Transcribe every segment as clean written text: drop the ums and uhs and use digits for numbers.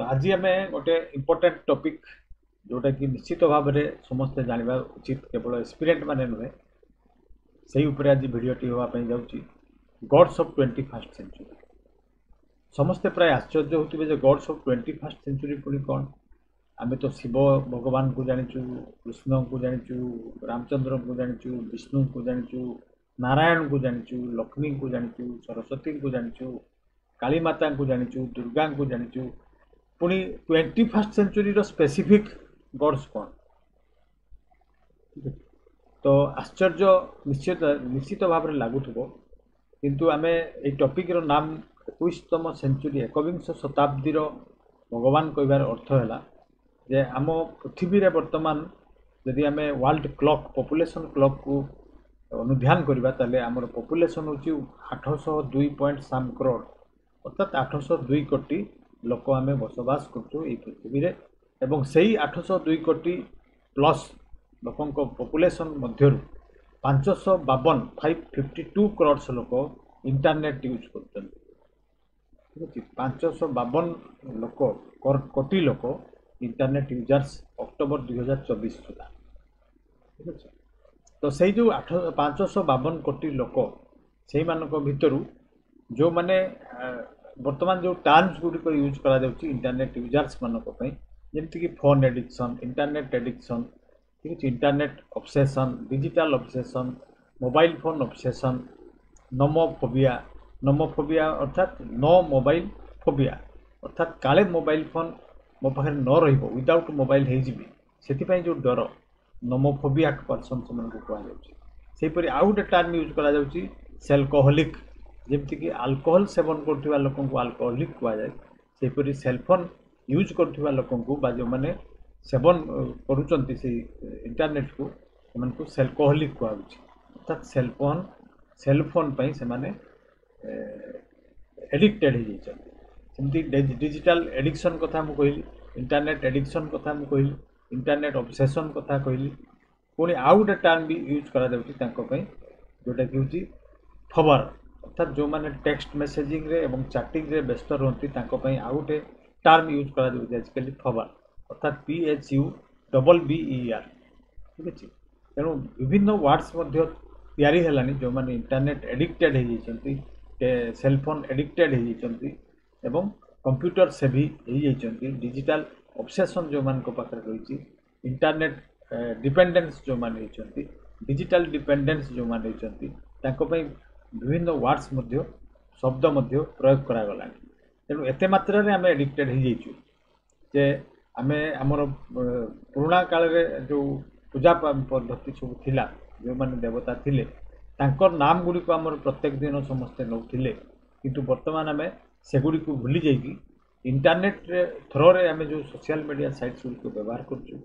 आज आम गोटे इम्पोर्टाट टॉपिक जोटा कि निश्चित भाव में समस्ते जानवा उचित केवल एस्पिरेंट माने नुहे से आज भिडटी हाँपाई जाऊँगी गॉड्स ऑफ 21st सेंचुरी। समस्ते प्राय आश्चर्य होते जे गॉड्स ऑफ 21st सेंचुरी पुणी कौन। आम तो शिव भगवान को जाचु, कृष्ण को जाचु, रामचंद्र को जाचु, विष्णु को जाचु, नारायण को जाचु, लक्ष्मी को जाचु, सरस्वती को जाचु, काली माता को जाचु, दुर्गा को जाचु, पुणी 21st सेंचुरी स्पेसिफिक गॉड्स कौन। तो आश्चर्य निश्चित निश्चित भाव में लगुव किंतु आम ये टॉपिक रो नाम 21तम सेंचुरी एकविंश शताब्दी भगवान कहबार अर्थ है जे आम पृथ्वी रे वर्तमान यदि आम वर्ल्ड क्लॉक पॉपुलेशन क्लॉक को अनुध्यान करवा ताले आमर पॉपुलेशन होची 802.7 करोड़ अर्थात 802 कोटी लोक आम बसवास करछू ए पृथ्वी रे एवं सही 802 कोटी प्लस लोकों पॉपुलेशन मध्य 552 करोड़ लोक इंटरनेट यूज कर 552 लोक कोटी लोक इंटरनेट यूजर्स अक्टोबर 2024 सुधा। ठीक है तो से जो 552 कोटी लोक से भितर जो माने वर्तमान जो टर्म्स गुड़िक यूज करा इंटरनेट यूजर्स मानी जमीक फोन एडिक्शन, इंटरनेट एडिक्शन, ठीक है, internet obsession, digital obsession, mobile phone obsession, nomophobia अर्थात नो मोबाइल फोबिया अर्थात काले मोबाइल फोन मो पाखे न रहिबो विदाउट मोबाइल से जो डर नोमोफोबिया पर्सन से कहुपरी आउ गोटे टर्म यूज करा सेल्कोहोलिक जमीक अल्कोहल सेवन करथिबा लोकन को अल्कोहोलिक कहुए सेपरी सेलफोन यूज करथिबा लोकन को बा जो माने सेवन करुचंती से इंटरनेट को से सेल्कोहोलिक कहुचे अर्थात सेलफोन पे से माने एडिक्टेड हो जाती डिजिटल एडिक्शन कथा मु कहली, इंटरनेट एडिक्शन कथा मु कहली, इंटरनेट ऑब्सेशन कथा कहली, पुणी आउ गोटे टर्म भी यूज करा जोटा कि हूँ खबर अर्थात जो माने टेक्स्ट मेसेजिंग रे एवं चैटिंग रे व्यस्त रहती आउ गोटे टर्म यूज करा आजिकल खबर अर्थात PHUBBER। ठीक है तेणु विभिन्न वर्ड्स तैयारी है जो माने इंटरनेट एडिक्टेड हो सेलफोन एडिक्टेड हो कंप्यूटर सेवी हो डिजिटल ऑब्सेशन जो मान पाखे रही इंटरनेट डिपेंडेंस जो मान डिजिटल डिपेंडेंस जो मान विभिन्न वर्ड्स शब्द प्रयोग करागला तेणु एत मात्रा आम एडिक्टेड हो जे आम आमर पुराणा काल जो पूजा पद्धति सब थिला जो माने देवता थिले तांकर नाम गुड़ी को आमर प्रत्येक दिन समस्ते नौथिले किंतु वर्तमान आम सेगुड़ी को भूली जाइए इंटरनेट थ्रो रे आम जो सोशल मीडिया साइट्स गुड़ी व्यवहार करुँ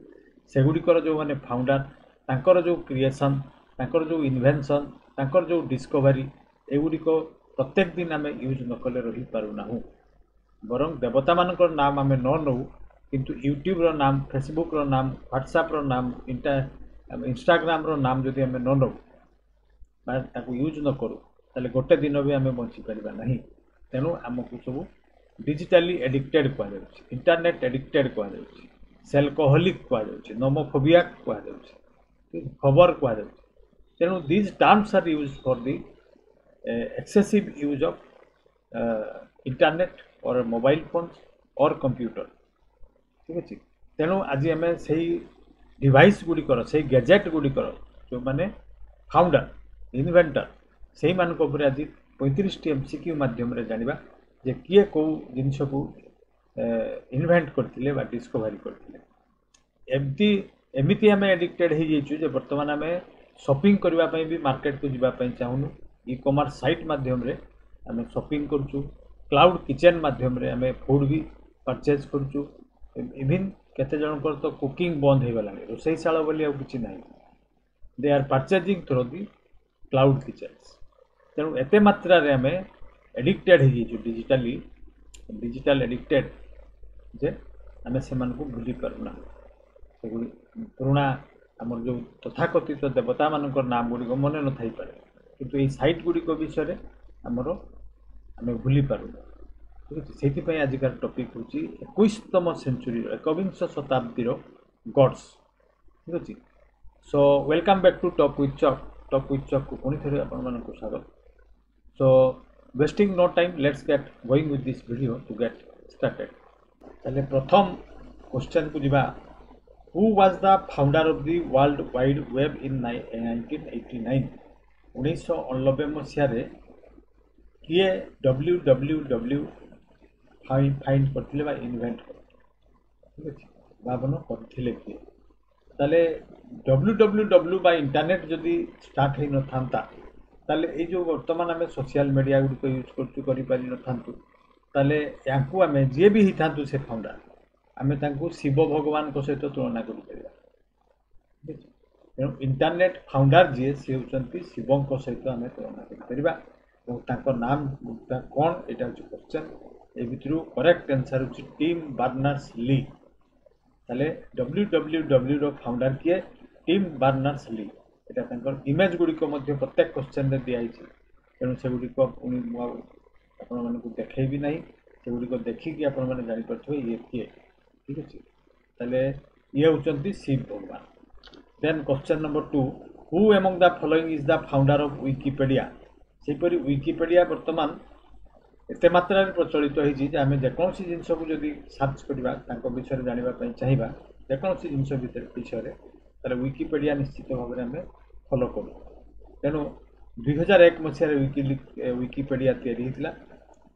सेगुड़िकर जो माने फाउंडर तांकर जो क्रिएशन तांकर जो इन्वेंशन तांकर जो डिस्कवरी एगुड़िक प्रत्येक दिन आम यूज न कले रही पारुना बरं देवता मानकर नाम आम न नौ किंतु यूट्यूब रो नाम, फेसबुक रो नाम, व्हाट्सएप रो नाम, इंस्टाग्राम रो नाम जदि आम न नौ यूज न करूँ ताले गोटे दिन भी आम बंची पारिबा नहीं। तेणु आमको सब डिजिटली एडिक्टेड कहुए, इंटरनेट एडिक्टेड कहुए, सेल्कोहोलिक कहुए, नोमोफोबिया कहुए, खबर कहुए। तेणु these terms are use for the excessive use of internet और मोबाइल फोन और कंप्यूटर। ठीक है तेणु आज आम से डिवाइस गुड़िकर से गैजेट गुड़िकर जो माने फाउंडर इन्वेंटर से मान आज 35टी MCQ माध्यम जाना जे किए कौ जिनस को इन्वेंट करते डिस्कवरी करते एमती आम एडिक्टेड हो जाइए बर्तमान आम शॉपिंग करने भी मार्केट को जावाई चाहूँ ई कॉमर्स साइट माध्यम आम शॉपिंग करुँ क्लाउड किचन माध्यम आम फूड भी परचेज करुँ इवन केते जनकर तो कुकिंग बंद हो गला रोषैशाला बोली कि ना they are purchasing through the cloud kitchens. तेणु एत मात्रा आम एडिक्टेड हो डिजिटल एडिक्टेड जे आम से भूली पारुना पुराणा आमर जो तथाकथित देवता मानक नाम गुड़िक मन न थाईपे किंतु ये साइट गुड़िक विषय आमर आम भूली पारुना। ठीक अच्छे से आजिकार टपिक हूँ 21तम सेंचुरी एकविंश शताब्दी गड्स ठीक अच्छे so welcome back to top with Chuck को पुणी थे आपण स्वागत so wasting no time let's get going with this video to get started ताले प्रथम क्वेश्चन को जीवा who was the founder of the world wide web in 1989 1989 मसीह किए www फाइंड करथिले बा इन्वेंट ठीक अच्छे भावन करथिले किए ताले www बा इंटरनेट जदि स्टार्ट हो न था ताले ए जो वर्तमान आम सोशल मीडिया गुड़िक यूज करि न थांतु ताले यांकु आमे जे भी ही थांतु से फाउंडर आमे तांकु शिव भगवान को सहित तुलना करि परिबा तेणु इंटरनेट फाउंडर जी से होचंती शिवं को सहित आमे तुलना करि परिबा और तांको नाम कौन एटा होची क्वेश्चन ए भितरु करेक्ट आंसर होची टिम बर्नर्स ली ताले www रो फाउंडर किए टिम बर्नर्स ली एटा तांकर इमेज गुडी को मध्ये प्रत्येक क्वेश्चन रे दिया आइछि तेणु से गुडी को पुनी आपण मानकु देखै भी नहीं से गुडी को देखि कि आपण माने जानि परथो ये किए ठीक अछि ताले ये होचंती शिव भगवान then question number 2 who among the following is the founder of Wikipedia सेपरि विकिपीडिया वर्तमान एते मात्रा प्रचलित होइछि जे आमे जेकोसी जिंस को जदि सर्च करबा तांको विषय रे जानिबा पई चाहिबा जेकोसी जिंस भीतर विषय रे ताले विकिपीडिया निश्चित भाव में आमे फॉलो करू तेणु 2001 मसीह विकिपीडिया तैयारी होता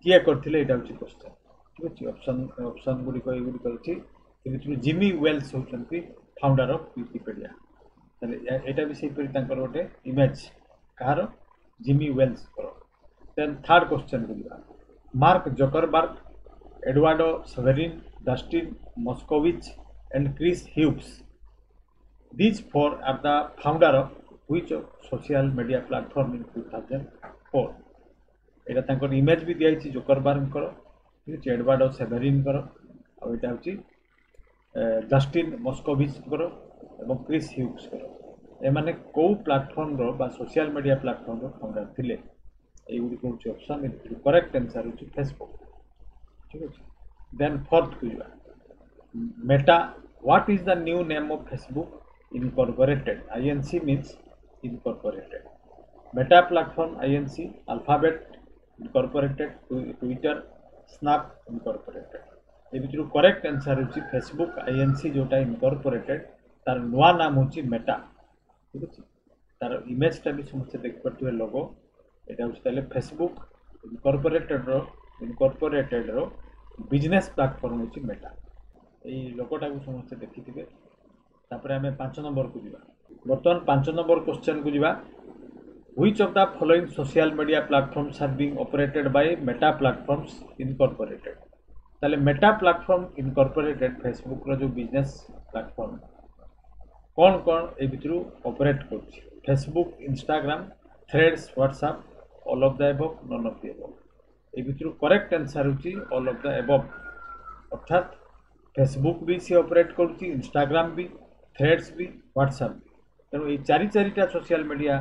किए करथिले एटा होछि क्वेश्चन ठीक अछि ऑप्शन गुडी को गुडी करछि कि जिमी वेल्स होचंती फाउंडर ऑफ विकिपीडिया ताले एटा भी सेहि परि तांकर गोटे इमेज कहार जिमी वेल्स करो देन थर्ड क्वेश्चन गुडिबा Mark Zuckerberg Eduardo Saverin Dustin Moskovitz and Chris Hughes these four are the founder of which social media platform in 2004 एटा तांकर इमेज भी दिया छि जकरबर्ग करो ठीक अछि एडवार्डो सेवेरिन करो आ एटा होछि डस्टिन मॉस्कोविच करो एवं क्रिस ह्यूब्स करो ए माने को प्लेटफॉर्म रो बा सोशल मीडिया प्लेटफॉर्म रो फाउंडर थिले ए गुडी को ऑप्शन ए करेक्ट आंसर होछि फेसबुक ठीक अछि then fourth question Meta what is the new name of Facebook Incorporated INC means incorporated Meta platform INC Alphabet Incorporated Twitter Snap Incorporated ए भितर correct answer होची Facebook INC जोटा incorporated तार नवा नाम होची मेटा ठीक अछि तार इमेज टा भी समस्त देख परथुवे लोगो एटा होची ताले फेसबुक इनकॉर्पोरेटेड रो बिजनेस प्लेटफॉर्म होची मेटा ए लोगोटा को समस्त देखिथिबे तापर हमें 5 नंबर को जीवा बर्तमान 5 नंबर क्वेश्चन को जीवा which of the following social media platforms are being operated by Meta platforms incorporated ताले मेटा प्लेटफॉर्म इनकॉर्पोरेटेड फेसबुक रो जो बिजनेस प्लेटफॉर्म कौन कौन ए भितरु ऑपरेट करछि Facebook Instagram Threads WhatsApp all of the above none of the above ए भितरु करेक्ट आंसर होछि ऑल ऑफ द अबव अर्थात फेसबुक भी से ऑपरेट करछि इंस्टाग्राम भी थ्रेड्स भी व्हाट्सएप भी तेणु ये चारिटा सोशल मीडिया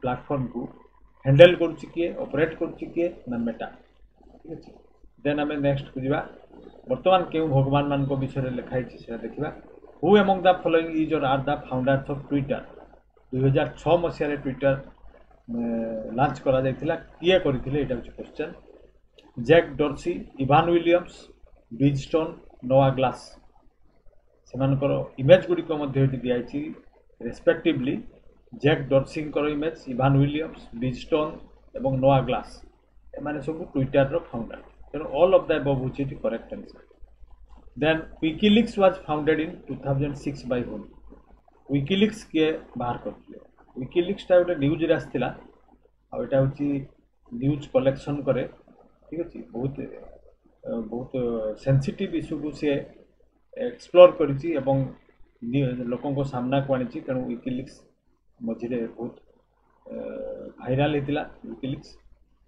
प्लेटफॉर्म को हैंडल करुच्ची किए ऑपरेट करुच्ची किए ना मेटा ठीक अच्छे देन आम नेक्स्ट को जीवा वर्तमान क्यों भगवान मान विषय लिखाई से देखा who among the following is or are the founders of Twitter 2006 मसीह ट्विटर लॉन्च करा जायतिला किए करथिले एटा question Jack Dorsey Evan Williams Biz Stone Noah Glass सेमानकर इमेज गुडी को मध्ये दिया छि रेस्पेक्टिवली जैक डॉर्सी कर इमेज इवान विलियम्स ब्रिजस्टोन एवं नोआ ग्लास एमाने सब ट्विटर रो फाउंडर तेणु ऑल ऑफ द अबव होछि correct answer then WikiLeaks was founded in 2006 bye home WikiLeaks के बाहर करथिले विकिलीक्स टा गोटे न्यूज रे आस्थिला आ एटा होछि न्यूज कलेक्शन करे ठीक अछि बहुत सेंसिटिव इश्यू को से एक्सप्लोर करिछि एवं लोकों को सामना को आनिछि तेणु विकिलीक्स मझिरे बहुत भाइराल हेतिला विकिलीक्स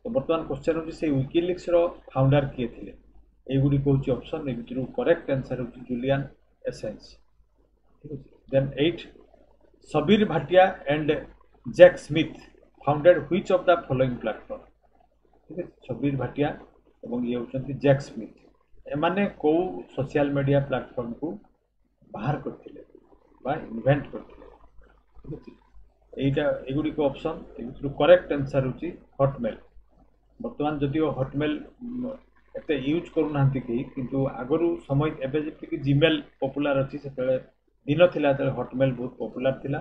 तो बर्तमान क्वेश्चन होछि से विकिलीक्स रो फाउंडर किए थिले ए गुडी को होछि ऑप्शन ए भितरु करेक्ट आंसर होछि जुलियन एसेंस ठीक अछि then 8 Sabeer Bhatia and Jack Smith founded which of the following platform ठीक है सबीर भाटिया एवं ये होचंती जैक स्मिथ एमाने को सोशल मीडिया प्लेटफॉर्म को बाहर करथिले बा इन्वेंट करथिले ठीक अछि एटा एगुडी को ऑप्शन एगुडी करेक्ट आंसर होची हॉटमेल वर्तमान जदिओ हॉटमेल एते यूज करू नांती कि किंतु आगरु समय एबे जेति कि जीमेल पॉपुलर अछि सेतेले दिन थिला त हॉटमेल बहुत पॉपुलर थिला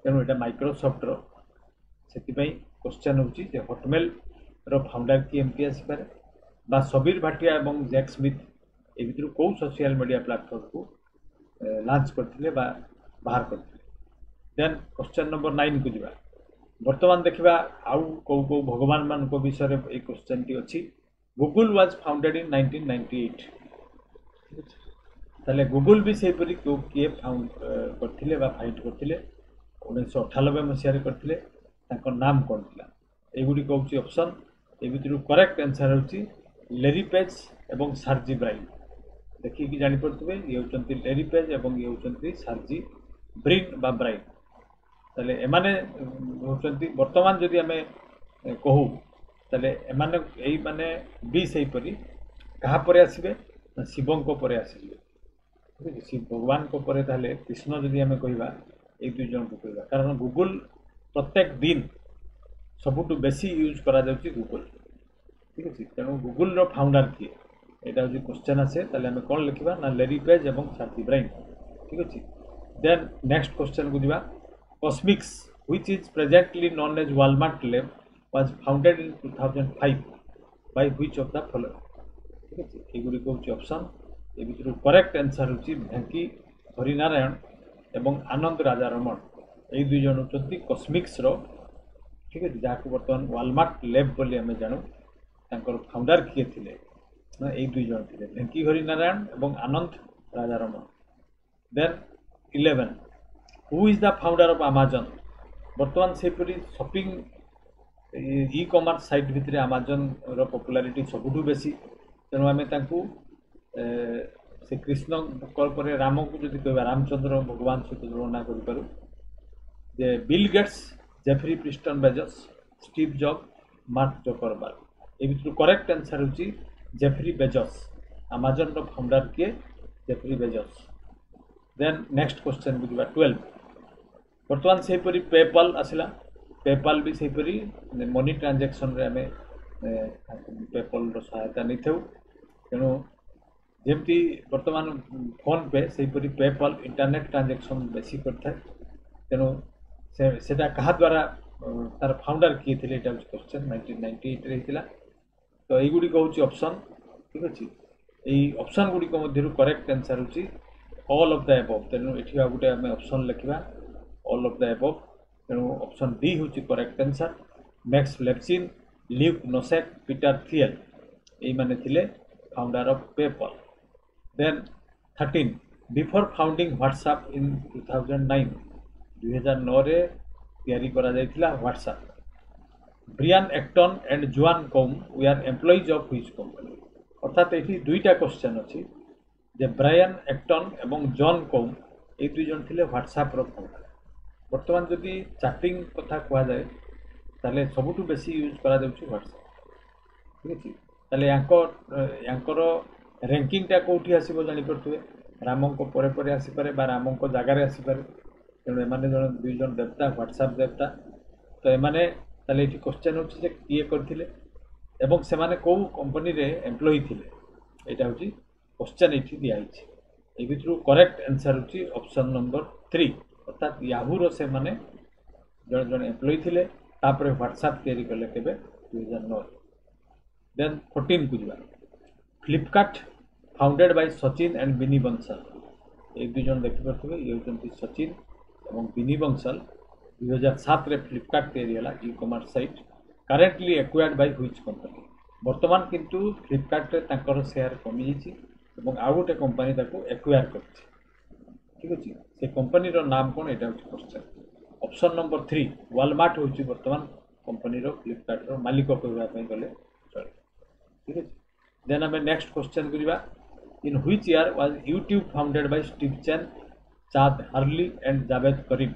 तेणु एटा माइक्रोसॉफ्ट रो सेति पई क्वेश्चन होची जे हॉटमेल रो फाउंडर की एमपी आसी पारे बा सबीर भाटिया एवं जैक स्मिथ ए भितर को सोशल मीडिया प्लेटफॉर्म को लॉन्च करथिले बा बाहर करथिले देन क्वेश्चन नंबर 9 को जिबा वर्तमान देखिबा आउ को भगवान मान को विषय रे ए क्वेश्चन टी अछि गूगल वाज फाउंडेड इन 1998 ताले गूगल भी से परि को किए फाउंड करथिले बा फाइट करथिले 1998 मसिया रे करथिले ताको नाम कोन थिला एगुडी कहउची ऑप्शन ए भितर करेक्ट आंसर होची लेरी पेज एवं सार्जी ब्राइन देखि कि जानि पड़तबे ये होचंती लेरी पेज एवं ये होचंती सार्जी ब्रिन बा ब्राइन ताले एमाने होचंती वर्तमान जदि हमें कहू ताले एमाने एई माने बी सही परि कहा परे आसीबे शिवं को परे आसीबे ठीक अछि शिव भगवान को परे ताले कृष्ण जदि हमें कहिबा एक दुई जन को कहिबा कारण गूगल प्रत्येक दिन सबुटु बेसी यूज करा जाउची गूगल ठीक अछि तेणु गूगल रो फाउंडर किए एटा जे क्वेश्चन आसे ताले हमें कोन लिखिबा ना लेरी पेज एवं सार्जी ब्राइन ठीक अछि देन नेक्स्ट क्वेश्चन को दिबा Kosmix which is presently known as Walmart lab was founded in 2005 by which of the following ठीक अछि एगुडी को ऑप्शन ए भितर करेक्ट आंसर होची भेंकी हरिनारायण एवं आनंद राजा रमण ए दुई जन होचंती कॉस्मिक्स रो ठीक अछि जाको वर्तमान वालमार्ट लैब बोली हमें जानू तांकर फाउंडर किए थिले ना ए दुई जन थिले भेंकी हरिनारायण एवं Anand Rajaraman then 11 who is the founder of Amazon वर्तमान से परि शॉपिंग ई कॉमर्स साइट भितर अमेजन रो पॉपुलैरिटी सबुठु बेसी तेणु आम से कृष्ण पर राम को जब कह रामचंद्र भगवान सहित तुलना करूँ जे Bill Gates Jeffrey Preston Bezos Steve Job Mark Zuckerberg ए भितर करेक्ट आंसर होची जेफ्री बेजस अमेजन रो फाउंडर किए Jeffrey Bezos then next question बुझा 12 वर्तमान से परि पेपल आसिला पेपाल भी से परि मनी ट्रांजैक्शन रे हमें पेपल रो सहायता नहीं थौ तेणु जेमती वर्तमान फोन पे से परि पेपल इंटरनेट ट्रांजैक्शन बेसी करता है तेणु सेटा कहा द्वारा तार फाउंडर किए थे एटा क्वेश्चन 1998 रे हितला तो एई गुडी कहउची ऑप्शन ठीक अछि एई ऑप्शन गुडी को मध्यरु करेक्ट आंसर होची ऑल ऑफ द अबव तेणु एठी आ गुटे हमें ऑप्शन लिखिबा ऑल ऑफ द अबव तेणु ऑप्शन डी होची correct answer Max Levchin Luke Nosek Peter Thiel ए माने थिले founder of PayPal then 13 before founding WhatsApp in 2009 रे तैयारी करा जायतिला WhatsApp Brian Acton and Jan Koum we are employees of which company अर्थात एठी दुईटा क्वेश्चन अछि जे ब्रायन एक्टन एवं जॉन कॉम ए दुई जन थिले व्हाट्सएप रो फाउंडर वर्तमान जदि चैटिंग कथा कहा जाए ताले सबुठु बेसी यूज करा जाउछि व्हाट्सएप ठीक अछि ताले यांकर रैंकिंग टा कोठी आसीबो जानि परथुवे रामन को परे परे आसी पारे बा रामन को जागा रे आसी पारे तेणु एमाने जन दुई जन देवता व्हाट्सएप देवता तो एमाने ताले एठी क्वेश्चन होछि जे किए करथिले एवं से माने को कंपनी रे एम्प्लॉई थिले एटा होछि क्वेश्चन एठी दिया आइछि ए भितरु करेक्ट आंसर होछि ऑप्शन नंबर 3 अर्थात याहू रो से माने जन जन एम्प्लॉई थिले तापरे व्हाट्सएप तैयारी करले केबे 2009 देन 14 को जिबा Flipkart founded by Sachin and बिनी बंसल एक दुई जन देखि परथबे ये होचंती सचिन एवं बिनी बंसल 2007 रे फ्लिपकार्ट तैयारी हला ई commerce site currently acquired by which company वर्तमान किंतु फ्लिपकार्ट रे ताकर शेयर कमी हिची एवं आ गोटे कंपनी ताको एक्वायर करछि ठीक अछि से कंपनी रो नाम कोन एटा होछि क्वेश्चन ऑप्शन नंबर 3 वालमार्ट होछि वर्तमान कंपनी रो फ्लिपकार्ट रो मालिक कहबा पय गले चले ठीक अछि देन हमें नेक्स्ट क्वेश्चन करिबा in which year was YouTube founded by Steve Chen Chad Hurley and Jawed Karim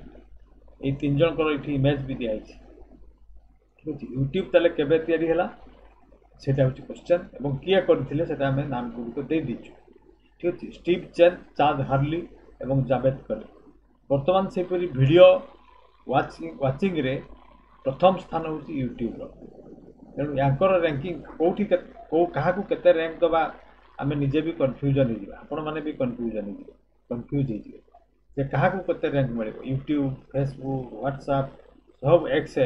ए तीन जन को इमेज भी दिया ठीक है यूट्यूब तले केबे तैयारी हला सेटा हूँ क्वेश्चन एवं किए करथिले सेटा हमें नाम गुड़िक दे दीचु ठीक अच्छे स्टीव चेन चाद हार्ली एवं जावेद कले बर्तमान से वीडियो वाचिंग रे प्रथम स्थान हूँ यूट्यूब तेणु यांकर रैंकिंग कौटी क्या केते रैंक दबा आम निजे भी कन्फ्यूजन हो आपण मैंने भी कन्फ्यूजन हो कन्फ्यूज हो क्या केते रैंक मिले यूट्यूब फेसबुक व्हाट्सएप सब एक्स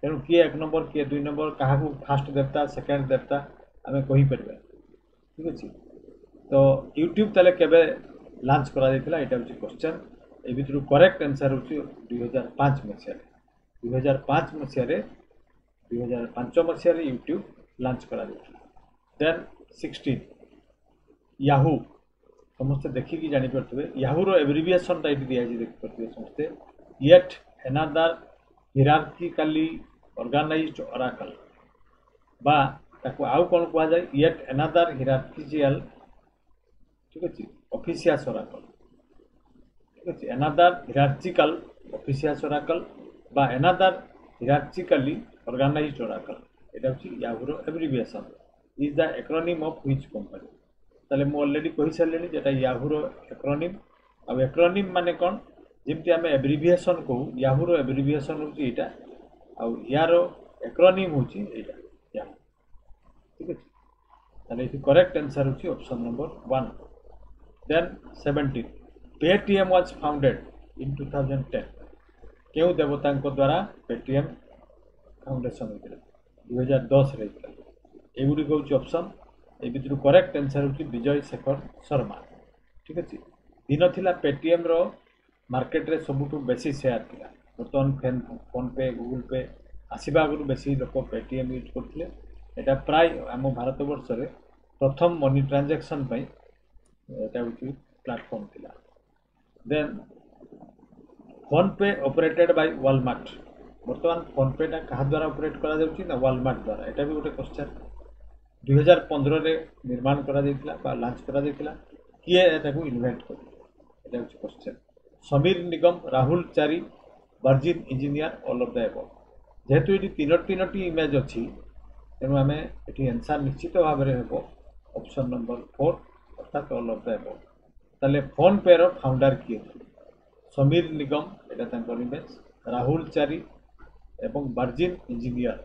तेणु किए 1 नंबर किए 2 नंबर क्या फास्ट देवता सेकेंड देवता आम कहीपर ठीक अच्छे तो यूट्यूब ताले केबे लॉन्च करा देथिला एटा हूँ क्वेश्चन ए भितर करेक्ट आंसर हूँ 2005 मसीह 2005 मसीह 2005 मसीह यूट्यूब लॉन्च करा देथिला देन 16 याहू समस्ते देखिकी जानी पारे याहू रो एब्रिविएशन ये दिखाई देखिए समस्ते येट एनादर हिरार्किकली ऑर्गेनाइज्ड ओराकल बा ताको आउ कौन कह जाए येट एनादर हिरार्किकल ठीक अच्छे ऑफिशियस ओराकल ठीक अच्छे एनादर हिरार्चिकल ऑफिशियस ओराकल बा एनादर हिरार्चिकली ऑर्गेनाइज्ड ओराकल एटा हूँ Yahoo abbreviation is the acronym of which company ताले मु ऑलरेडी कहि सारे जेटा याहू एक्रोनिम आ एक्रोनिम माने कौन जमती आम एब्रिविएशन कहू याहू एब्रिविएशन हूँ यहाँ आउ यार एक्रोनिम हूँ यहाँ याहू ठीक अच्छे ताले ये करेक्ट आंसर हूँ option number 1 then 17 Paytm was founded in 2010 क्यों देवता द्वारा पेटीएम फाउंडेशन होता 2010 एगुड़ी हूँ ऑप्शन ए भितर करेक्ट आंसर हूँ विजय शेखर शर्मा ठीक अच्छे दिन थिला पेटीएम रो मार्केट रे सबुठु बेसी शेयर थिला बर्तमान फोन पे गूगल पे आसवा आगु बेसी लोक पेटीएम यूज करते एटा प्राय आम भारत वर्ष रे प्रथम मनी ट्रांजैक्शन पई एटा हूँ प्लेटफॉर्म थिला देन फोन पे ऑपरेटेड बाय वॉलमार्ट बर्तमान फोन पे क्या द्वारा ऑपरेट करा जाउची ना वॉलमार्ट द्वारा एटा भी गोटे क्वेश्चन 2015 रे निर्माण करा जाइतिला बा लॉन्च करा जाइतिला किए एटाकू इन्वेंट कर एटा हूँ question Sameer Nigam Rahul Chari virgin engineer all of the above जेहेतु ये तीनोटी इमेज अच्छी तेणु आम ये आंसर निश्चित भाव में हम ऑप्शन नंबर 4 अर्थात ऑल ऑफ द एबव ताले फोन पे रो फाउंडर किए थे समीर निगम एटा इमेज राहुल चारी एवं वर्जिन इंजीनियर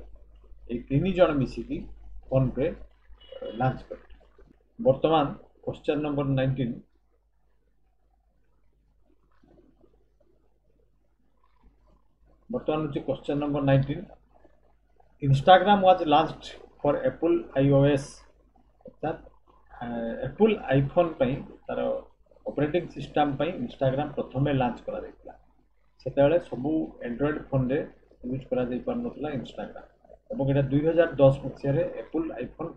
ये 3 जन मिसिकी फोन पे लॉन्च कर वर्तमान क्वेश्चन नंबर 19 बर्तमान हूँ question number 19 Instagram was launched for Apple iOS अर्थात एप्पल आईफोन तार ऑपरेटिंग सिस्टम इंस्टाग्राम प्रथम लॉन्च करा सेतेबेले सबू एंड्रॉइड फोन रे यूज करा जाई पारनथला इंस्टाग्राम एवं यहाँ 2010 मसीह एप्पल आईफोन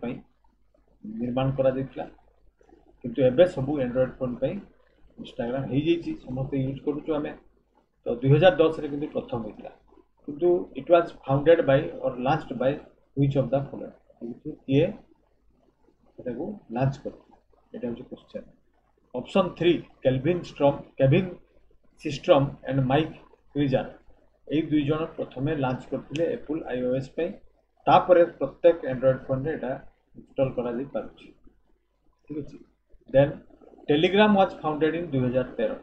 निर्माण करा जाइतिला किंतु एबे सबू एंड्रॉइड फोन इंस्टाग्राम हो जाइए समस्त यूज करूँ आम तो 2010 रे किंतु प्रथम होता किंतु it was founded by or launched by which of the following किए लॉन्च कर question option 3 Kevin Systrom and Mike Krieger ये 2 जन प्रथम लॉन्च करते एप्पल आईओएस तापर प्रत्येक एंड्रॉइड फोन रे एटा इंस्टॉल करा जाई पारुछि ठीक अछि then Telegram was founded in 2013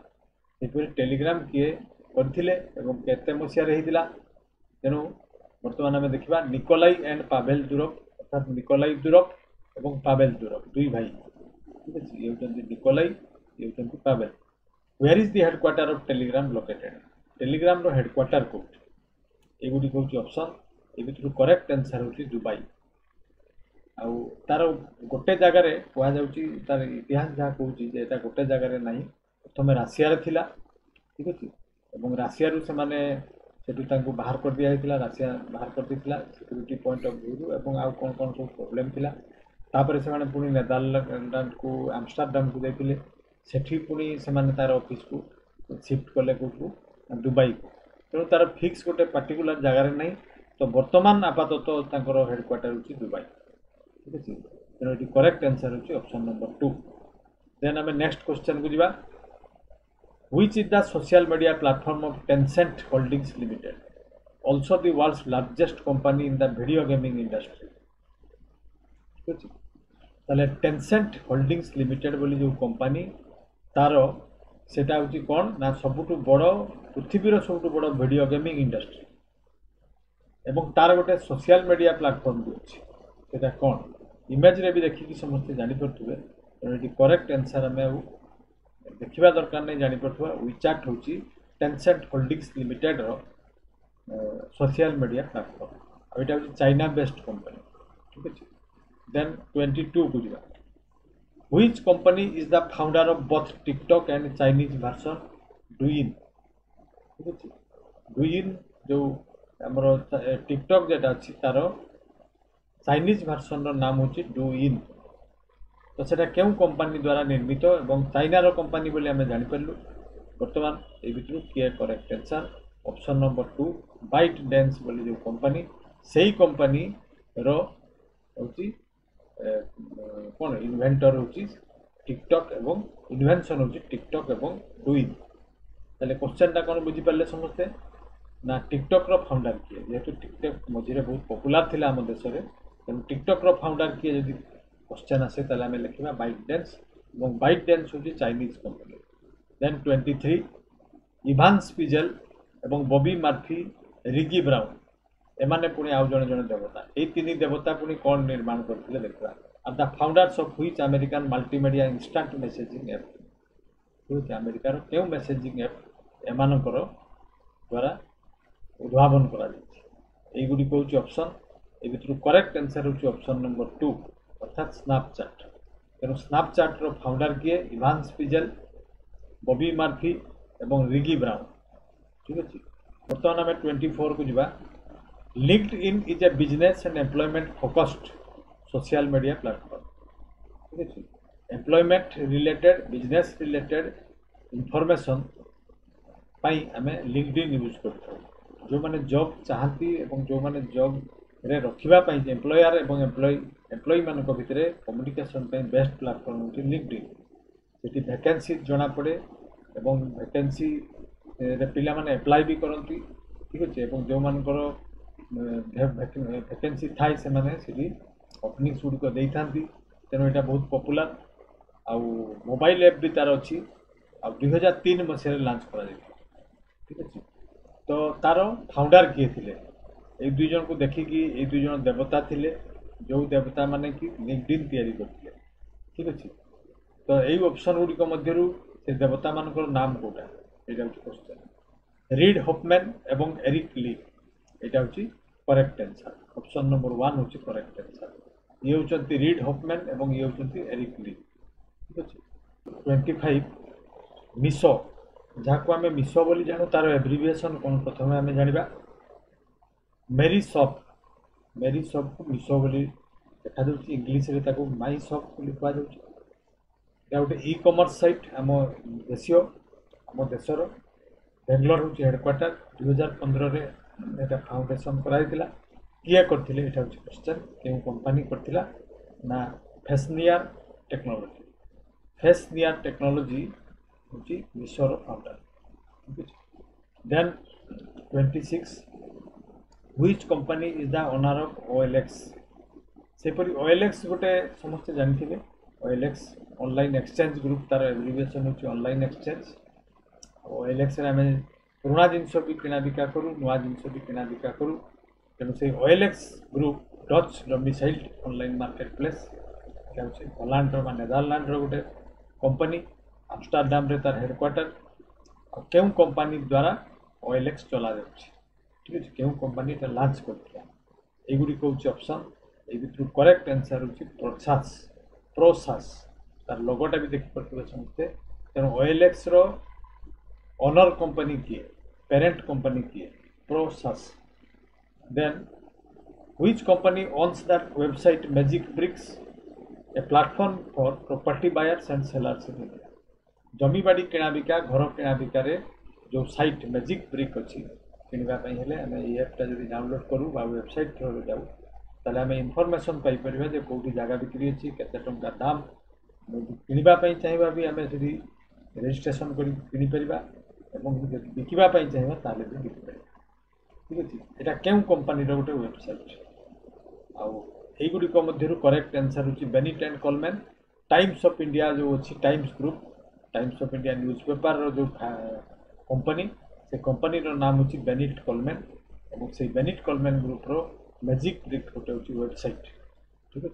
एपरि टेलीग्राम किए करथिले एवं केते मसिया रहितिला तेनु वर्तमान आम देखिबा निकोलाई एंड पावेल दुरव अर्थात निकोलाई दुरव एवं पावेल दुरव दुई भाई ठीक अछि ये होतंती निकोलाई ये होतंती Pavel where is the headquarter of Telegram located Telegram रो हेडक्वार्टर कोड एगुडी हूँ ऑप्शन ए भितर करेक्ट आंसर हूँ दुबई आउ तार गोटे जगार कहुच्छी तार इतिहास जहाँ कहूँ गोटे जगार ना प्रथम राशिया थिला ठीक अच्छे और राशिया से बाहर कर दिया राशिया बाहर कर देता सिक्यूरीटी पॉइंट ऑफ व्यू और आउ कौन कौन सब प्रोब्लेम थिला तापर से पुणी नेदरलैंड को आमस्टरडाम को जाते सेठी पुणी से तार ऑफिस को शिफ्ट कले कौटू दुबई को तेणु तार फिक्स गोटे पार्टिकुलर जगार ना तो बर्तमान आपातत हेडक्वार्टर हूँ दुबई ठीक अच्छे तेणु ये करेक्ट आंसर हूँ ऑप्शन नंबर 2 देन आम नेक्स्ट क्वेश्चन को जावा which is the social media platform of Tencent Holdings Limited also the world's largest company in the video gaming industry ठीक अच्छे ताले टेंसेंट होल्डिंग्स लिमिटेड बोली जो कंपनी तार सेटा हूँ कौन ना सबुठ बड़ पृथ्वीर सबुठ बड़ वीडियो गेमिंग इंडस्ट्री एवं तार गोटे सोशल मीडिया प्लेटफॉर्म भी अच्छे सेटा कौन इमेज रे भी देखिकी समस्ते जानीपे तेणु करेक्ट आंसर आम देखा दरकार नहीं जानीपा विचाट हूँ Tencent Holdings Limited social media platform आईटा हूँ चाइना बेस्ड कंपनी ठीक अच्छे देन 22 को जा which company is the founder of both TikTok and Chinese version Douyin ठीक अच्छे डुइन जो आमर टिकटॉक जेटा अच्छी तार चाइनीज वर्सन नाम हूँ डुइन तो सेटा क्यों कंपनी द्वारा निर्मित और चाइनार कंपनी बोली आम जानीपारू बर्तमान ये भितर किए correct answer option number 2 ByteDance बोली जो कंपनी से कंपनी रो हूँ कौन इन्वेंटर हूँ टिकटॉक एवं इन्वेंशन हूँ टिकटॉक एवं डुइन ताले क्वेश्चनटा कौन बुझीपारे समस्ते ना टिकटॉक रो फाउंडर किए जेहेतु टिकटॉक मझे बहुत पॉपुलर थिला आम देश में तेणु टिकटॉक रो फाउंडर किए जब क्वेश्चन आसे ताले आम लिखा बाइट डांस और बाइट डांस हूँ चाइनीज कंपनी देन 23 इभान स्पिजेल एवं बॉबी मार्फी रिगी ब्राउन एमाने पुणी आउ जड़े जड़े देवता ये तीन देवता पुणी कौन निर्माण करते देखा are the founders of which American multimedia instant messaging app ठीक अमेरिकार क्यों मेसेजिंग ऐप एमानकर द्वारा उद्भावन करगुड़ी हूँ ऑप्शन ये भितर करेक्ट आंसर हूँ ऑप्शन नंबर 2 अर्थात स्नैपचैट तेणु स्नैपचैट रो फाउंडर किए इभान स्पिजेल बॉबी मार्फी एवं रिगी ब्राउन ठीक अच्छे बर्तमान आम 24 को जा LinkedIn is a business and employment focused social media platform ठीक अच्छे employment related business related information पाई आम लिंक्डइन यूज करते जो मैंने जॉब चाहती जो मैंने जॉब रे रखापी एम्प्लयर और एम्प्लॉय मान भितर कम्युनिकेशन बेस्ट प्लेटफॉर्म हूँ लिंक्डइन से वैकेंसी जना पड़े और वैकेंसी पिला माने अप्लाई भी करती ठीक अच्छे जो मानकर वैकेंसी थाए से ओपनिंग्स गुड़िक दे था तेणु यहाँ बहुत पॉपुलर आउ मोबाइल ऐप भी तार अच्छी आ 2003 मसीह लॉन्च कर ठीक अच्छे तो तार फाउंडर किए थे ये दुई जन को देखिकी ये दुई जन देवता थे जो देवता माने कि लिंक्डइन तैयारी करते ठीक अच्छे तो यही ऑप्शन गुड़िक मध्य से देवता मानकर नाम कौटा यहाँ हूँ क्वेश्चन रीड हॉफमैन एवं एरिक ली यहाँ हूँ करेक्ट आंसर ऑप्शन नंबर 1 हूँ करेक्ट आंसर ये हूँ रीड हॉफमैन एवं ये हूँ एरिक ली ठीक अच्छे 25 मिशो जहाँ को आम मिशो बोली जानू तार एब्रिविएशन कौन प्रथम आम जाना मेरी शॉप को मिशो बोली देखा इंग्लीश रे ताको माई शॉप बोली कह गोटे इ कॉमर्स साइट आम देशीय आम देशर बेंगलोर हूँ हेडक्वार्टर 2015 रे एटा फाउंडेशन कराइला किए करथिले एटा हूँ क्वेश्चन क्यों कंपनी करथिला ना फेसनियर टेक्नोलॉजी हूँ मिशोर founder then 26 which company is the owner of OLX सेपरी OLX गोटे समस्ते जानते OLX ऑनलाइन एक्सचेंज ग्रुप तार एब्रिविएशन हूँ ऑनलाइन एक्सचेंज OLX आम पुराणा जिनस भी किना बिका करूँ नुआ जिनस भी किना बिका करूँ तेणु से OLX group Dutch domiciled online market place Holland Netherland गोटे कंपनी आमस्टरडाम रे तार हेडक्वार्टर क्यों कंपनी द्वारा OLX चला जाए ठीक है क्यों कंपनी लॉन्च करता युड़िक हूँ ऑप्शन ये भितर करेक्ट आंसर हूँ प्रोसास तार लोगोटा भी देखिपे समझते तेणु OLX रो ओनर कंपनी किए पेरेंट कंपनी किए Prosus then which company owns that website Magic Bricks a platform for property buyers and sellers in India जमी बाड़ी किणा बिका घर किणा बिकार जो साइट मैजिक ब्रिक अच्छी किणवाई आम ये ऐपटा जब डाउनलोड करूँ वेबसाइट थ्रू जाऊँ ताले आम इनफॉरमेशन पाइपर जे कौटी जगह बिक्री अच्छी केते टंका दाम किणवाई चाहिए भी आम से रेजिस्ट्रेशन कर बिकापी चाहिए ताले भी बिकिपर ठीक अच्छे यहाँ क्यों कंपनी गोटे वेबसाइट आउ এইগুড়िक मध्य करेक्ट आंसर होची Bennett and Coleman. Times of India जो अच्छी Times group, Times of India newspaper जो कंपनी, से कंपनी रो नाम होची बेनिट कोलमैन और से बेनिट कोलमैन ग्रुप रो मैजिक ब्रिक गोटे होची वेबसाइट। ठीक है।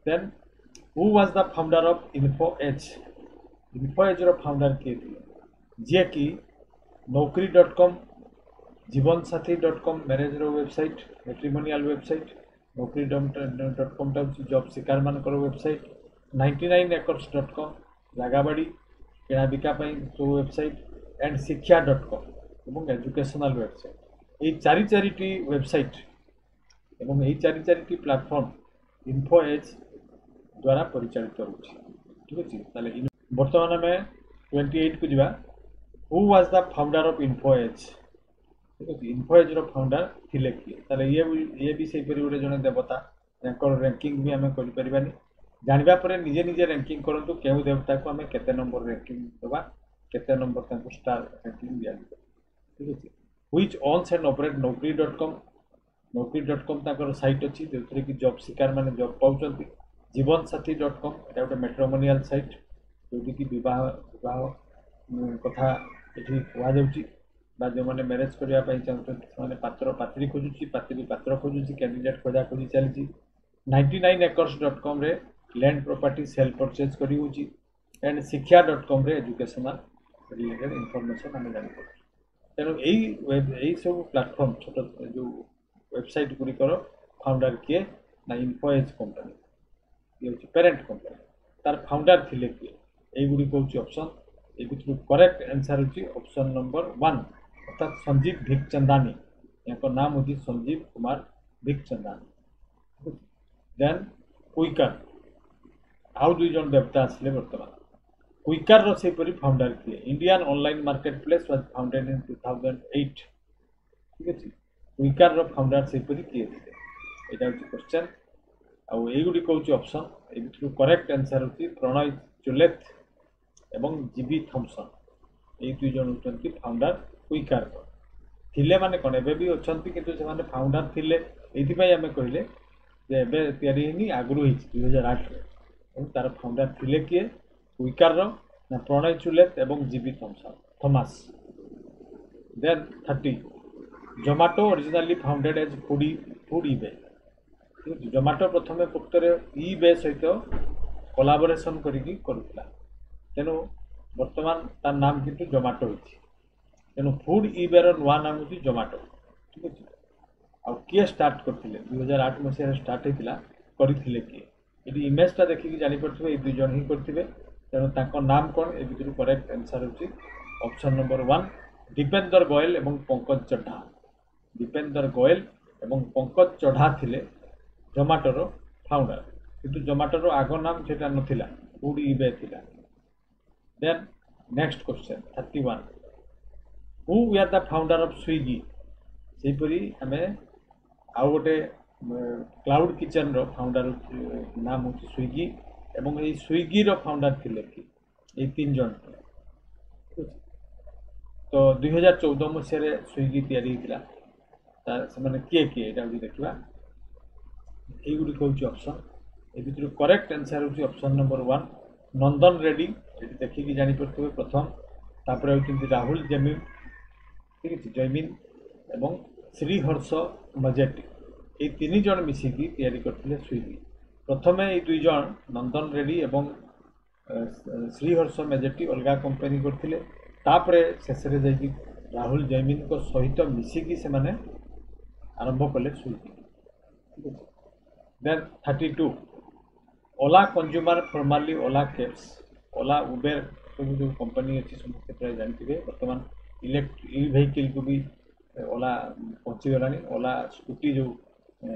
Then who was the founder of Info Edge? Info Edge रो फाउंडर किए थे? जे कि naukri.com, जीवनसाथी.com मैरेज रो website, matrimonial website, naukri.com job शिकार मानकर वेबसाइट, 99acres.com जगाबाड़ी किणा बिका जो वेबसाइट, एंड शिक्षा.com और एजुकेशनल वेबसाइट। ये चारिटी वेबसाइट और ये चारिटी प्लाटफॉर्म इन्फो एज द्वारा परिचालित होची। ठीक अच्छे। ताले बर्तमान आम 28 को जावा। Who was the founder of Info Edge? ठीक अच्छे। इन्फो एज रो फाउंडर थिले किए? ताले ये भी सेही परि गोटे जने देवता, याकर रैंकिंग भी आम करि परिबानी। जानबा परे निजे निजे रैंकिंग करंतु केउ देवता को आम केते नंबर रैंकिंग देबा, केते नंबर तांको स्टार रैंकिंग दिया। ठीक अच्छे। Which ons and operate naukri.com? naukri.com Takar site अच्छी जो कि जॉब शिकार माने जॉब पाउचंती। जीवनसाथी.com एटा गोटे मैट्रिमोनियल साइट जो कि विवाह कथा ये कह जो मैंने मैरेज करने चाहते पात्र पात्री खोजुची, पात्री पात्र खोजुची, कैंडिडेट खोजा खोजी चली। 99acres.com रे लैंड प्रॉपर्टी सेल परचेज करी होची, एंड शिक्षा.com रे एजुकेशनल रिलेटेड इनफॉरमेशन आम जान। तेणु यही सब प्लेटफॉर्म छोट जो वेबसाइट गुड़िकर फाउंडर किए ना? इन्फो एज कंपनी, ये हूँ पेरेंट कंपनी, तार फाउंडर थिले किए? यही हूँ ऑप्शन। ये करेक्ट आंसर होची ऑप्शन नंबर 1 अर्थात संजीव भिकचंदानी। यहाँ नाम होची संजीव कुमार भिकचंदानी। देन क्विकर, आउ दुई जन देवता आसले बर्तमान। क्विकर रो सेपरी फाउंडर किए? Indian online market place was founded इन 2008। ठीक है। क्विकर रो फाउंडर सेपरी किए थे? यहाँ हूँ क्वेश्चन। आउ युड़िक हूँ ऑप्शन। ये करेक्ट आंसर होची प्रणय चुलेथ एवं जीबी थॉमसन। ये दुई जन होती फाउंडर क्विकर थिले माने कौन एबे भी अच्छी किंतु से माने फाउंडर थिले ये आम कहले जे एबे तैयारी नहीं आगु 2008 रे। तार फाउंडर थिले किए क्विकर रो? ना प्रणय चुलेथ एवं GB Thomas. Then 30 Zomato originally founded as food eBay. Zomato प्रथम प्रकृत ईबे सहित कोलाबोरेशन करिकी करुला, तेणु बर्तमान तार नाम किंतु जोमाटो होची। तेणु फूड ईबेर नुआ नाम होची जोमाटो। ठीक अच्छे। आउ किए स्टार्ट करते 2008 मसीह स्टार्ट होता करते किए? ये इमेजटा देखिए जापे ये दुई जन ही करेंगे। तेणु तांको नाम कौन? ये भितर करेक्ट आंसर होची ऑप्शन नंबर 1 दीपेंद्र गोयल एवं पंकज चढ़ा। दीपेंद्र गोयल एवं पंकज चढ़ा थिले जोमाटोर फाउंडर, किंतु जोमाटोर आग नाम से नाला, फूड ईबे थिला। Then next question 31 who were the founder of Swiggy? सेहीपरी आम आउ गोटे क्लाउड किचन रो फाउंडर नाम हूँ स्विगी एवं ये स्विगी रो फाउंडर थिले कि? ये 3 जन। तो 2014 मसीह स्विगी तैयारी से किए किए यहाँ हूँ देखा। युड़िक हूँ ऑप्शन। ये भितर करेक्ट आंसर हूँ ऑप्शन नंबर 1 नंदन रेड्डी। ये देखिए जापे प्रथम। तापर होती राहुल जमीन। ठीक है। जैमिन एवं श्रीहर्ष मजेटी, ये 3 जन मिसिकी तैयारी करथिले स्विगी। प्रथम ये 2 जन नंदन रेड्डी एवं श्रीहर्ष मजेटी अलग कंपनी करथिले, तापरे शेषे जाकि राहुल जैमिन को सहित मिसिकी से माने आरंभ कले स्विगी। ठीक है। देन 32 ओला कंज्यूमर फॉर्मरली ओला कैब्स, ओला उबेर सब जो कंपनी अच्छी समस्त प्राय जानते बर्तमान ई वेहिकल को भी ओला पहुँची गलानी। ओला स्कूटी जो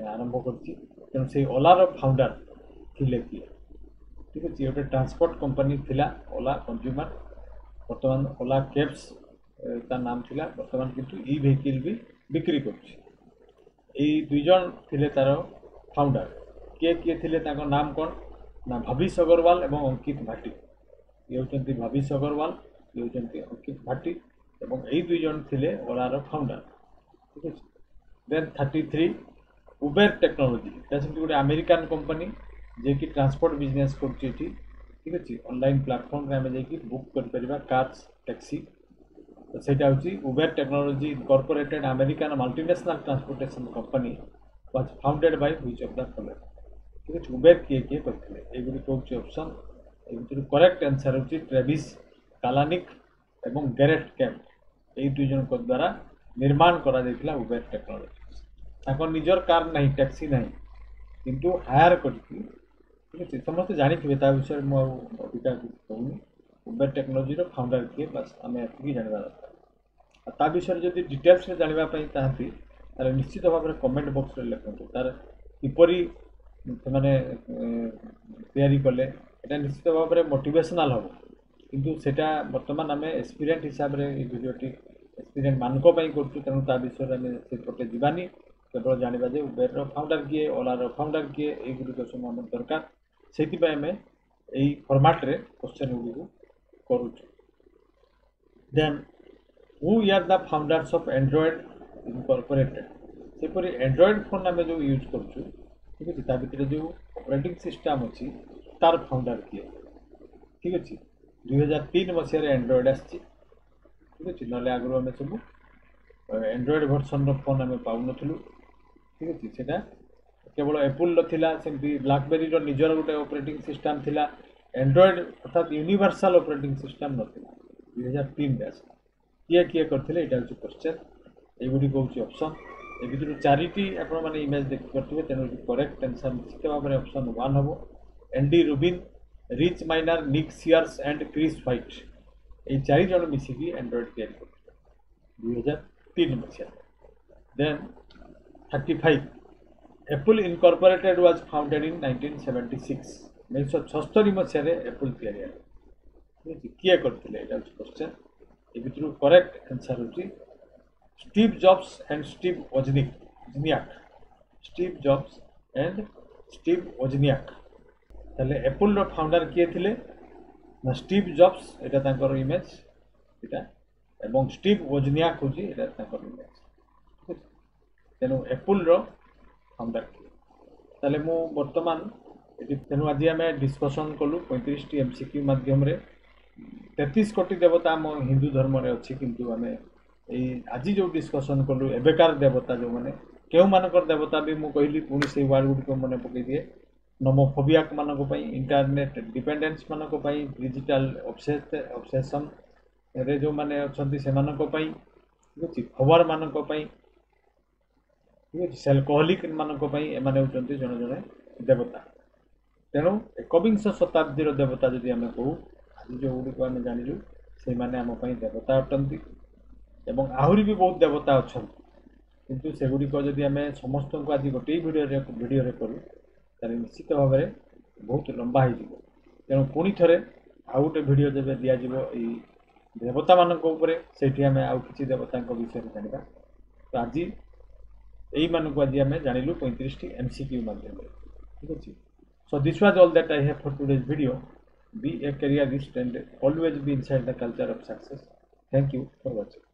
आरंभ कर से ओलार फाउंडर थिले किए? ठीक अच्छे। गोटे ट्रांसपोर्ट कंपनी थिला ओला कंज्यूमर, बर्तमान ओला कैब्स तार नाम थिला, बर्तमान किंतु ई वेहिकल भी बिक्री कर। दुई जन थिले तार फाउंडर। किए किए थिले ताको नाम कौन? ना भविष अग्रवाल एवं अंकित भाटी। ये होती भविष अग्रवाल, ये होती अंकित भाटी एवं यही 2 जन थिले ओलार फाउंडर। ठीक है। देन 33 उबेर टेक्नोलोजी सेमती गोटे अमेरिकान कंपनी जे कि ट्रांसपोर्ट बिजनेस करछि एठी ठीक अछि ऑनलाइन प्लेटफॉर्म रे हमें जेकी बुक कर परिबा कार्स टैक्सी तो सेटा होछि Uber technology incorporated American multinational transportation company was founded by which of the following ठीक अछि उबेर किए करथिले एगुडी होछि ऑप्शन एगुडी करेक्ट आंसर होछि ट्रेविस कालानिक एवं गैरेट कैम्प एई दुई जन को द्वारा निर्माण करा दैथिला उबेर टेक्नोलोजी ताको निजर कार नहीं टैक्सी नहीं किंतु हायर करथि ठीक अछि समस्त जानि थिबे ता विषय मो अधिका कहूनी उबेर टेक्नोलोजी रो फाउंडर किए बस हमें एतिकी जानबा दरकार ता विषय जदि डिटेल्स रे जानबा पई चाहती ताले निश्चित भाव में कमेंट बॉक्स रे लिखंतु तार किपरि से तैयारी कले एटा निश्चित भाव में मोटिवेशनल हो किंतु सेटा वर्तमान आम एक्सपीरियंस हिसाब रे ए वीडियोटी एक्सपीरियंस मानक पई करछु तेणु ता विषय आम से पटे जीवानी केवल जानवा जे उबेर रो फाउंडर किए ओला रो फाउंडर किए ए गुडी सब हम दरकार सेति पई आम एई फॉर्मेट रे क्वेश्चन गुडी करूछु then who are the founders of Android incorporated सेपरि एंड्रॉयड फोन आम जो यूज करछु ठीक अछि ता भितर जो ऑपरेटिंग सिस्टम अछि तार फाउंडर किए ठीक अछि 2003 मसिया रे एंड्रॉयड आछि ठीक अछि नले आगु आम सब एंड्रॉयड वर्जन रो फोन आम पाउ नथलु ठीक अछि सेटा केवल एप्पल रो थिला सेमती ब्लैकबेरी रो निजर गोटे ऑपरेटिंग सिस्टम थिला एंड्रॉयड अर्थात यूनिवर्सल ऑपरेटिंग सिस्टम नथिला 2003 रे किए किए करथिले एटा होछि क्वेश्चन एगुडी कहउछि ऑप्शन ए भितर चारिटी आपण माने इमेज देखि करथिबे तेनो करेक्ट आंसर निश्चित भाव में ऑप्शन 1 हबो Andy Rubin Rich Miner Nick Sears and Chris White ए चारि जण मिसी की एंड्रॉयड तैयारी करथिले 2003 मसिया then 35 Apple incorporated was founded in 1976 1976 मसिया रे एप्पल तैयारी ठीक किए करथिले एटा क्वेश्चन ए भितर करेक्ट आंसर होछि Steve Jobs and Steve Wozniak Steve Jobs and Steve Wozniak ताले एप्पल रो फाउंडर किए थिले ना स्टीव जॉब्स एटा तांकर इमेज एटा एवं स्टीव वोजनियाक होछि एटा तांकर इमेज तेनु एप्पल रो फाउंडर ताले मु वर्तमान एटी तेनु आज आमे डिस्कशन कलु 35 टी एमसीक्यू माध्यम रे 33 कोटी देवता हम हिंदू धर्म रे अछि किंतु आमे आज जो डिस्कशन कलु एबेकार देवता जो माने केउ मानकर देवता भी मु कहली पुनी से वर्ड गुडी को मने पकई दिए नोमोफोबिया मानक पई इंटरनेट डिपेंडेंस मानक पई डिजिटल ऑब्सेशन रे जो माने अछंती से मानक पई ठीक खबर मानक पई ठीक सेल्कोहलिक मानक पई ए माने होचंती जण जण देवता तेणु एकविंश शताब्दी रो देवता जदि आमे कहू आज जो गुडी को आमे जानिलु से माने हम पई देवता अटंती एवं आहुरी भी बहुत देवता अच्छा किंतु सेगुड़ी को जदि आम समस्त को आज गोटे वीडियो रे करूँ ताले निश्चित भाव में बहुत लंबा हो तेणु पुणी थे आउ गोटे वीडियो जब दिज्व देवता मान से आम आउ कि देवता विषय में जानवा तो आज यही मानक आज आम जानिलु 35 टी एमसीक्यू माध्यम ठीक अच्छे so this was all that I have for today's video be a careerist and always be inside the culture of success thank you for watching